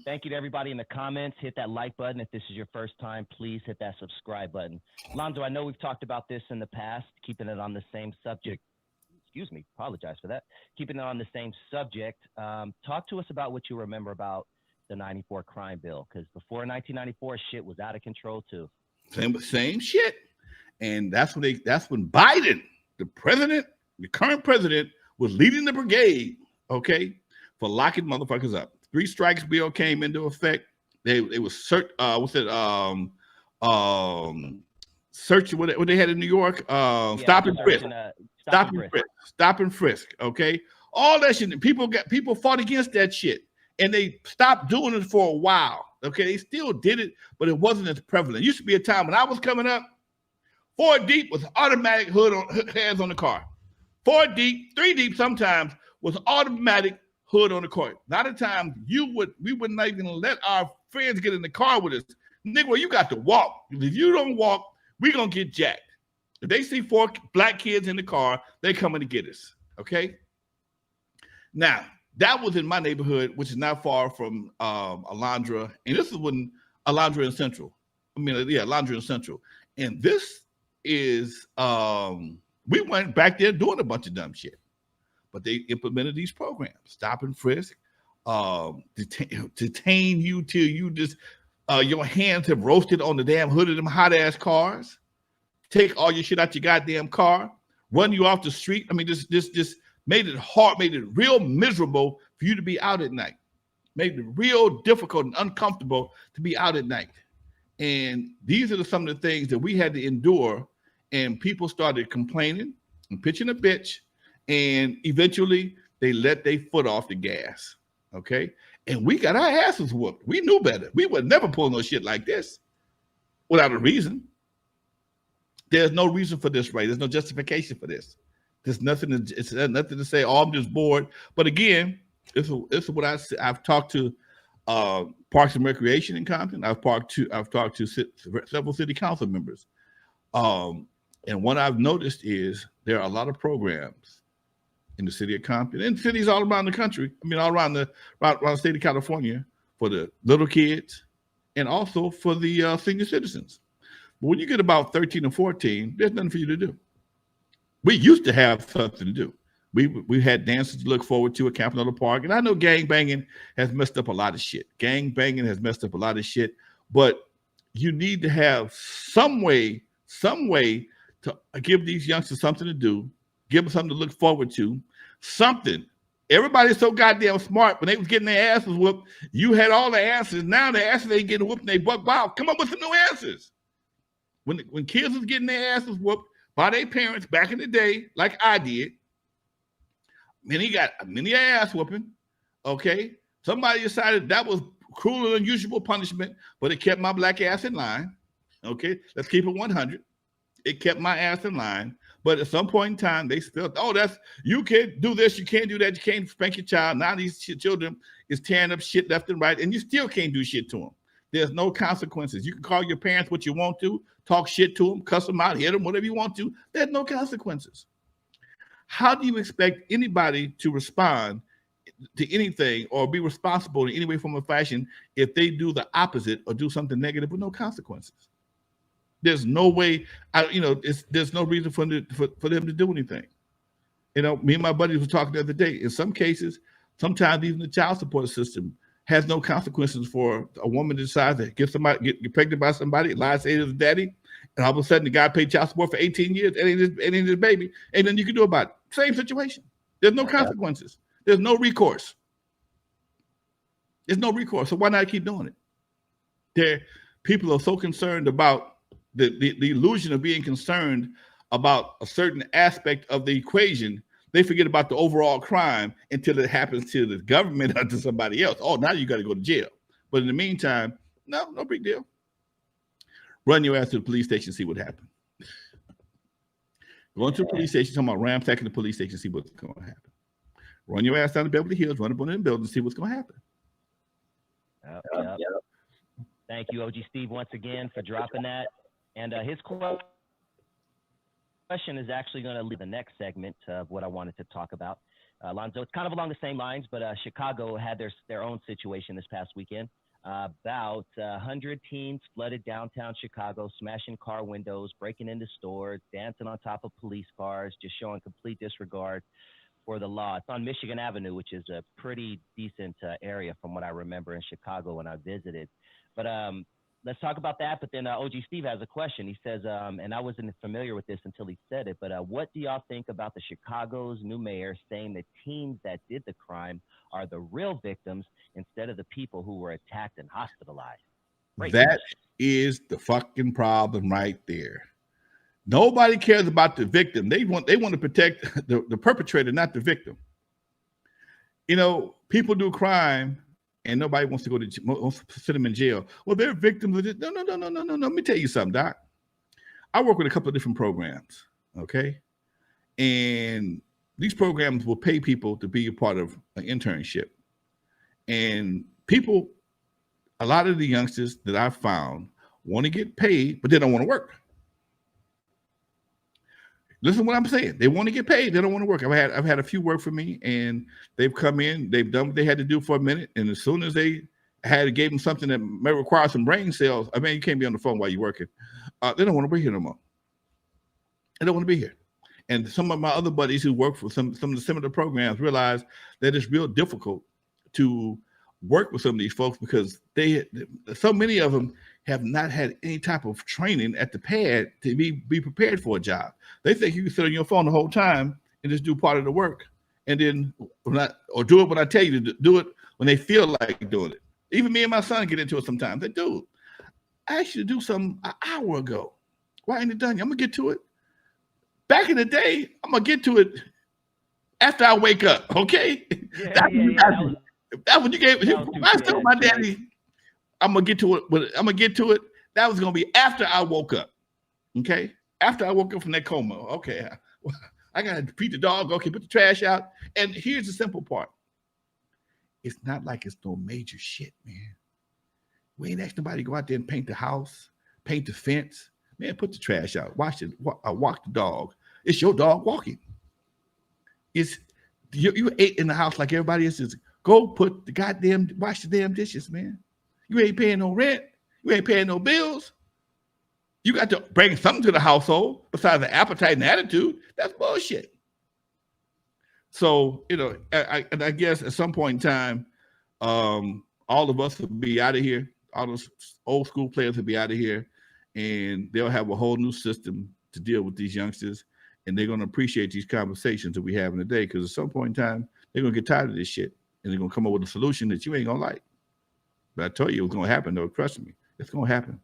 Thank you to everybody in the comments. Hit that like button. If this is your first time, please hit that subscribe button. Lonzo, I know we've talked about this in the past, keeping it on the same subject. Excuse me, apologize for that. Keeping it on the same subject. Talk to us about what you remember about the 94 crime bill, because before 1994, shit was out of control too. Same shit. And that's when Biden, the president, the current president, was leading the brigade, okay, for locking motherfuckers up. 3 strikes bill came into effect. They was search what they had in New York, stop and frisk, okay, all that shit. People fought against that shit, and they stopped doing it for a while. Okay, they still did it, but it wasn't as prevalent. It used to be a time when I was coming up, 4 deep was automatic hands on the car. 4 deep, 3 deep sometimes was automatic hood on the car. A lot of times we would not even let our friends get in the car with us. Nigga, well, you got to walk. If you don't walk, we gonna get jacked. If they see 4 black kids in the car, they coming to get us. Okay. Now that was in my neighborhood, which is not far from Alondra, and this is when Alondra and Central. Alondra and Central, and this is we went back there doing a bunch of dumb shit. But they implemented these programs, stop and frisk, detain you till you just your hands have roasted on the damn hood of them hot ass cars, take all your shit out your goddamn car, run you off the street. I mean, this made it hard, made it real miserable for you to be out at night, made it real difficult and uncomfortable to be out at night. And these are some of the things that we had to endure, and people started complaining and pitching a bitch. And eventually they let their foot off the gas, okay? And we got our asses whooped. We knew better. We would never pull no shit like this without a reason. There's no reason for this, right? There's no justification for this. There's nothing. It's nothing to say. Oh, I'm just bored. But again, this is what I've talked to Parks and Recreation in Compton. I've talked to several city council members, and what I've noticed is there are a lot of programs in the city of Compton and cities all around the country. I mean, all around the state of California for the little kids and also for the senior citizens. But when you get about 13 or 14, there's nothing for you to do. We used to have something to do. We had dances to look forward to at Campanella Park. And I know gang banging has messed up a lot of shit. But you need to have some way to give these youngsters something to do, give them something to look forward to, something. Everybody's so goddamn smart. When they was getting their asses whooped, you had all the answers. Now the asses ain't getting whooped and they buck wild. Come up with some new answers. When kids was getting their asses whooped by their parents back in the day, like I did, many got many ass whooping. Okay, somebody decided that was cruel and unusual punishment, but it kept my black ass in line. Okay, let's keep it 100. It kept my ass in line. But at some point in time, they felt, you can't do this, you can't do that, you can't spank your child. Now these children is tearing up shit left and right, and you still can't do shit to them. There's no consequences. You can call your parents what you want to, talk shit to them, cuss them out, hit them, whatever you want to. There's no consequences. How do you expect anybody to respond to anything or be responsible in any way, form, or fashion if they do the opposite or do something negative with no consequences? There's no way, there's no reason for them to do anything. Me and my buddies were talking the other day. In some cases, sometimes even the child support system has no consequences for a woman to decide to get pregnant by somebody, lie, say it was daddy, and all of a sudden the guy paid child support for 18 years, and ain't his baby, ain't nothing you can do about it. Same situation. There's no consequences. There's no recourse. There's no recourse. So why not keep doing it? People are so concerned about the illusion of being concerned about a certain aspect of the equation, they forget about the overall crime until it happens to the government or to somebody else. Oh, now you got to go to jail. But in the meantime, no big deal. Run your ass to the police station, see what happened. Going to the police station, talking about ransacking the police station, see what's going to happen. Run your ass down to Beverly Hills, run up on them buildings, see what's going to happen. Yep. Thank you, OG Steve, once again for dropping that. And his question is actually going to lead the next segment of what I wanted to talk about. Lonzo. It's kind of along the same lines, but Chicago had their own situation this past weekend. About 100 teens flooded downtown Chicago, smashing car windows, breaking into stores, dancing on top of police cars, just showing complete disregard for the law. It's on Michigan Avenue, which is a pretty decent area from what I remember in Chicago when I visited. But let's talk about that. But then OG Steve has a question. He says, and I wasn't familiar with this until he said it, but what do y'all think about the Chicago's new mayor saying the teens that did the crime are the real victims instead of the people who were attacked and hospitalized? Great That question. is the fucking problem right there. Nobody cares about the victim. They want to protect the perpetrator, not the victim. You know, people do crime and nobody wants to wants to sit them in jail. Well, they're victims of this. No. Let me tell you something, Doc. I work with a couple of different programs, okay? And these programs will pay people to be a part of an internship. And people, a lot of the youngsters that I've found want to get paid, but they don't want to work. Listen to what I'm saying. They want to get paid. They don't want to work. I've had a few work for me, and they've come in. They've done what they had to do for a minute, and as soon as they gave them something that may require some brain cells, I mean, you can't be on the phone while you're working. They don't want to be here no more. They don't want to be here. And some of my other buddies who work for some of the similar programs realize that it's real difficult to work with some of these folks because so many of them have not had any type of training at the pad to be prepared for a job. They think you can sit on your phone the whole time and just do part of the work, and then do it when I tell you to do it when they feel like doing it. Even me and my son get into it sometimes. They do. I asked you to do something an hour ago. Why ain't it done yet? I'm gonna get to it. Back in the day, I'm gonna get to it after I wake up. Okay, that's what you gave. I told my daddy, I'm gonna get to it. But I'm gonna get to it. That was gonna be after I woke up. Okay, after I woke up from that coma. Okay, I gotta feed the dog. Okay, put the trash out. And here's the simple part. It's not like it's no major shit, man. We ain't asked nobody to go out there and paint the house, paint the fence. Man, put the trash out. Walk the dog. It's your dog walking. It's you ate in the house like everybody else is. Go put wash the damn dishes, man. You ain't paying no rent. You ain't paying no bills. You got to bring something to the household besides the appetite and attitude. That's bullshit. So, you know, I guess at some point in time, all of us will be out of here. All those old school players will be out of here, and they'll have a whole new system to deal with these youngsters, and they're going to appreciate these conversations that we have in the day, because at some point in time, they're going to get tired of this shit, and they're going to come up with a solution that you ain't going to like. But I told you it was going to happen, though. Trust me. It's going to happen.